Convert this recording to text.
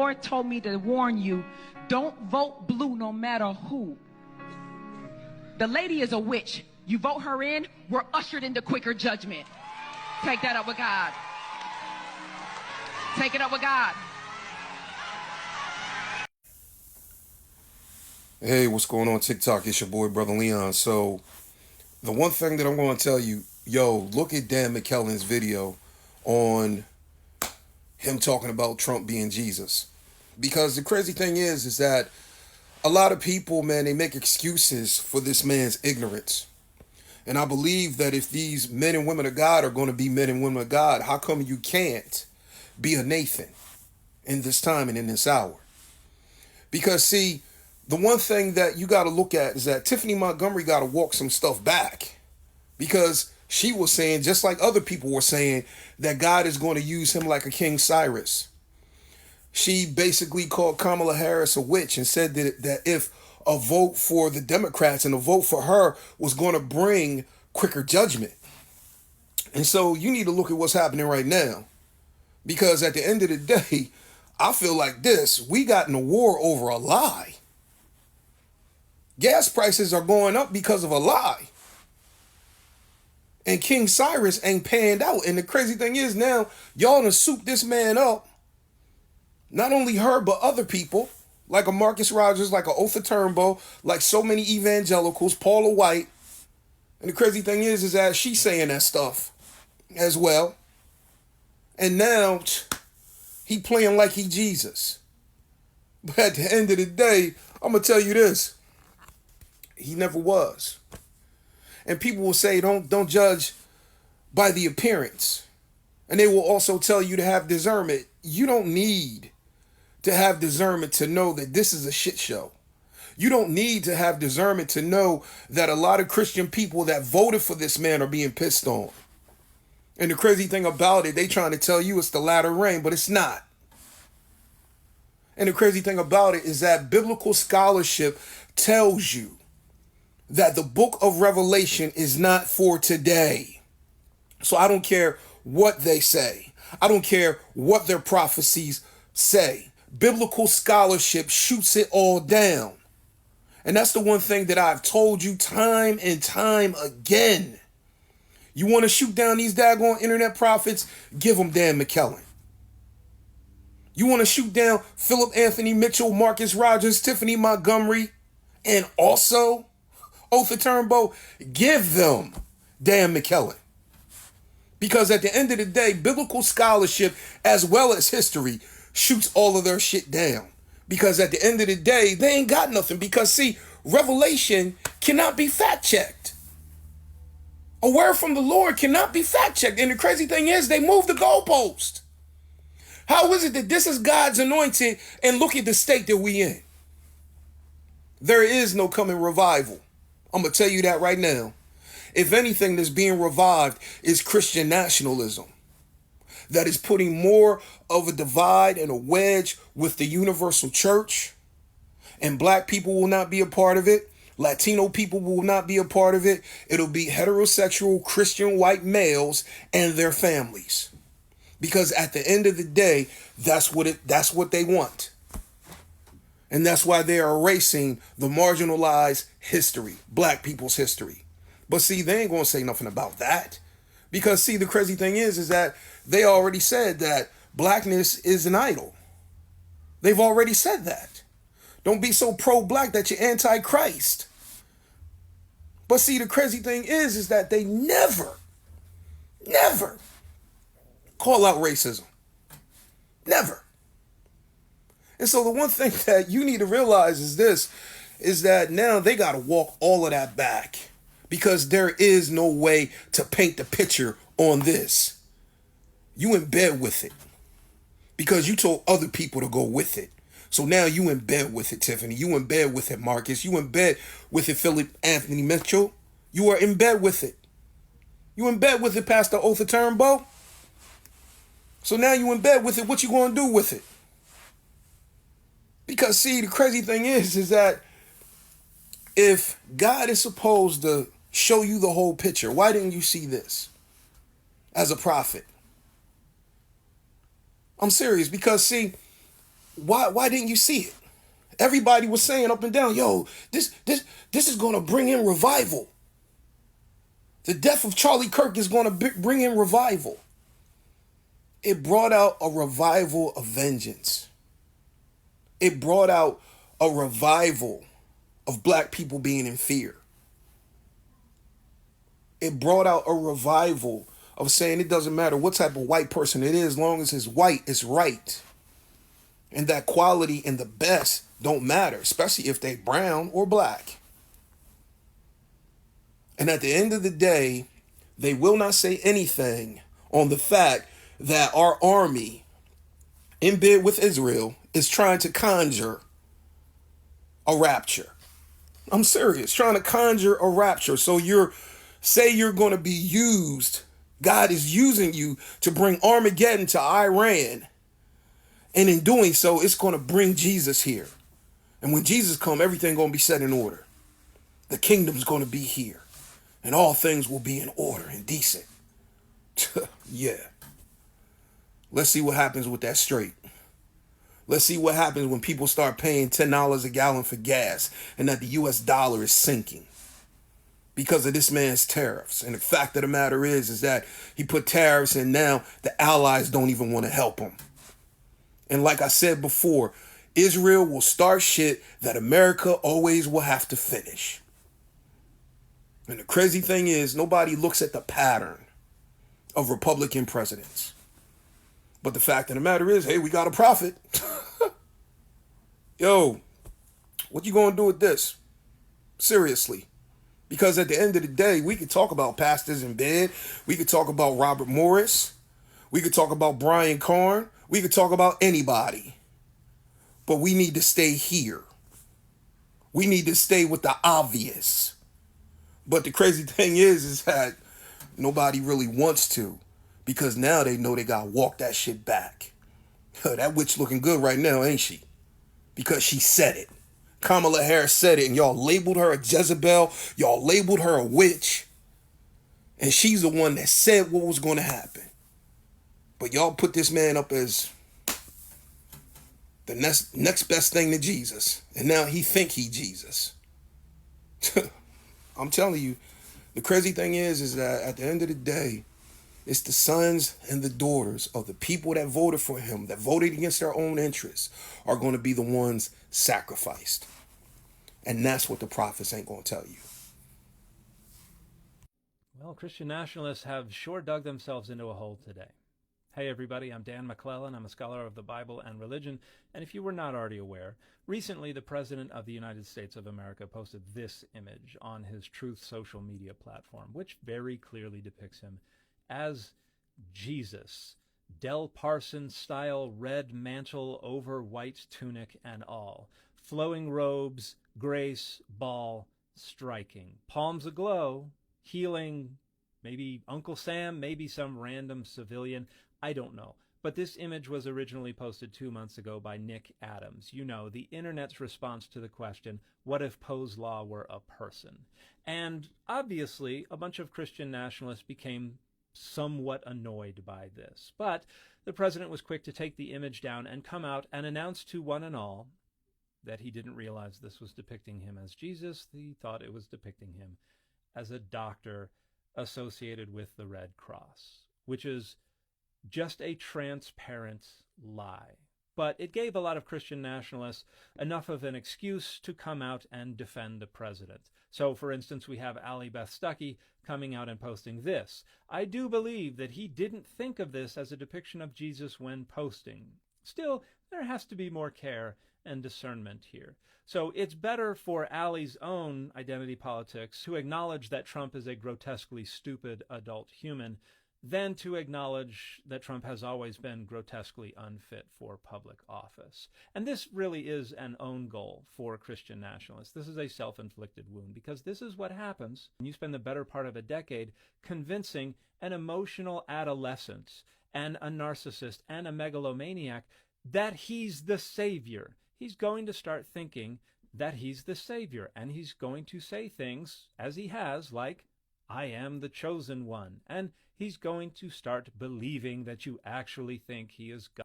Lord told me to warn you, don't vote blue no matter who. The lady is a witch. You vote her in, we're ushered into quicker judgment. Take that up with God. Take it up with God. Hey, what's going on TikTok? It's your boy, Brother Leon. So, the one thing that I'm going to tell you, look at Dan McKellen's video on him talking about Trump being Jesus. Because the crazy thing is that a lot of people, man, they make excuses for this man's ignorance. And I believe that if these men and women of God are going to be men and women of God, how come you can't be a Nathan in this time and in this hour? Because, see, the one thing that you got to look at is that Tiffany Montgomery got to walk some stuff back, because she was saying, just like other people were saying, that God is going to use him like a King Cyrus. She basically called Kamala Harris a witch and said that if a vote for the Democrats and a vote for her was going to bring quicker judgment. And so you need to look at what's happening right now, because at the end of the day, I feel like we got in a war over a lie. Gas prices are going up because of a lie. And King Cyrus ain't panned out. And the crazy thing is now, y'all done soup this man up. Not only her, but other people, like a Marcus Rogers, like a Otha Turnbull, like so many evangelicals, Paula White. And the crazy thing is that she's saying that stuff as well. And now he playing like he Jesus. But at the end of the day, I'm going to tell you this. He never was. And people will say, don't judge by the appearance. And they will also tell you to have discernment. You don't need to have discernment to know that this is a shit show. You don't need to have discernment to know that a lot of Christian people that voted for this man are being pissed on. And the crazy thing about it, they trying to tell you it's the latter rain, but it's not. And the crazy thing about it is that biblical scholarship tells you that the book of Revelation is not for today. So I don't care what they say. I don't care what their prophecies say. Biblical scholarship shoots it all down. And that's the one thing that I've told you time and time again. You want to shoot down these daggone internet prophets? Give them Dan McKellen. You want to shoot down Philip Anthony Mitchell, Marcus Rogers, Tiffany Montgomery, and also Otha Turnbull? Give them Dan McKellen. Because at the end of the day, biblical scholarship as well as history shoots all of their shit down. Because at the end of the day, they ain't got nothing. Because see, Revelation cannot be fact checked. A word from the Lord cannot be fact checked. And the crazy thing is, they moved the goalpost. How is it that this is God's anointed and look at the state that we in? There is no coming revival. I'm going to tell you that right now. If anything that's being revived is Christian nationalism. That is putting more of a divide and a wedge with the universal church. And black people will not be a part of it. Latino people will not be a part of it. It'll be heterosexual Christian white males and their families. Because at the end of the day, that's what they want. And that's why they are erasing the marginalized history, black people's history. But see, they ain't going to say nothing about that. Because see, the crazy thing is that they already said that blackness is an idol. They've already said that. Don't be so pro-black that you're anti-Christ. But see, the crazy thing is that they never call out racism. Never. And so the one thing that you need to realize is that now they got to walk all of that back, because there is no way to paint the picture on this. You in bed with it because you told other people to go with it. So now you in bed with it, Tiffany. You in bed with it, Marcus. You in bed with it, Philip Anthony Mitchell. You are in bed with it. You in bed with it, Pastor Otha Turnbull. So now you in bed with it. What you going to do with it? Because see, the crazy thing is that if God is supposed to show you the whole picture, why didn't you see this as a prophet? I'm serious, because see, Why didn't you see it? Everybody was saying up and down, yo, this is going to bring in revival. The death of Charlie Kirk is going to bring in revival. It brought out a revival of vengeance. It brought out a revival of black people being in fear. It brought out a revival of saying it doesn't matter what type of white person it is, as long as it's white, it's right. And that quality and the best don't matter, especially if they brown or black. And at the end of the day, they will not say anything on the fact that our army, in bed with Israel, is trying to conjure a rapture. I'm serious, trying to conjure a rapture. So you're going to be used. God is using you to bring Armageddon to Iran. And in doing so, it's going to bring Jesus here. And when Jesus comes, everything going to be set in order. The kingdom's going to be here. And all things will be in order and decent. Yeah. Let's see what happens with that straight. Let's see what happens when people start paying $10 a gallon for gas and that the US dollar is sinking because of this man's tariffs. And the fact of the matter is that he put tariffs and now the allies don't even want to help him. And like I said before, Israel will start shit that America always will have to finish. And the crazy thing is, nobody looks at the pattern of Republican presidents. But the fact of the matter is, hey, we got a prophet. Yo, what you gonna do with this? Seriously. Because at the end of the day, we could talk about pastors in bed. We could talk about Robert Morris. We could talk about Brian Karn. We could talk about anybody. But we need to stay here. We need to stay with the obvious. But the crazy thing is that nobody really wants to, because now they know they gotta walk that shit back. That witch looking good right now, ain't she? Because she said it. Kamala Harris said it, and y'all labeled her a Jezebel. Y'all labeled her a witch. And she's the one that said what was going to happen. But y'all put this man up as the next best thing to Jesus. And now he think he Jesus. I'm telling you, the crazy thing is that at the end of the day, it's the sons and the daughters of the people that voted for him, that voted against their own interests, are going to be the ones sacrificed. And that's what the prophets ain't going to tell you. Well, Christian nationalists have sure dug themselves into a hole today. Hey everybody, I'm Dan McClellan. I'm a scholar of the Bible and religion. And if you were not already aware, recently the President of the United States of America posted this image on his Truth social media platform, which very clearly depicts him as Jesus, Del Parsons style red mantle over white tunic and all, flowing robes, grace, ball, striking, palms aglow, healing, maybe Uncle Sam, maybe some random civilian, I don't know. But this image was originally posted 2 months ago by Nick Adams. You know, the internet's response to the question, what if Poe's Law were a person? And obviously, a bunch of Christian nationalists became somewhat annoyed by this. But the president was quick to take the image down and come out and announce to one and all that he didn't realize this was depicting him as Jesus. He thought it was depicting him as a doctor associated with the Red Cross, which is just a transparent lie. But it gave a lot of Christian nationalists enough of an excuse to come out and defend the president. So, for instance, we have Allie Beth Stuckey coming out and posting this. I do believe that he didn't think of this as a depiction of Jesus when posting. Still, there has to be more care and discernment here. So it's better for Allie's own identity politics to acknowledge that Trump is a grotesquely stupid adult human than to acknowledge that Trump has always been grotesquely unfit for public office. And this really is an own goal for Christian nationalists. This is a self-inflicted wound, because this is what happens when you spend the better part of a decade convincing an emotional adolescent and a narcissist and a megalomaniac that he's the savior. He's going to start thinking that he's the savior, and he's going to say things, as he has, like, I am the chosen one. And he's going to start believing that you actually think he is God.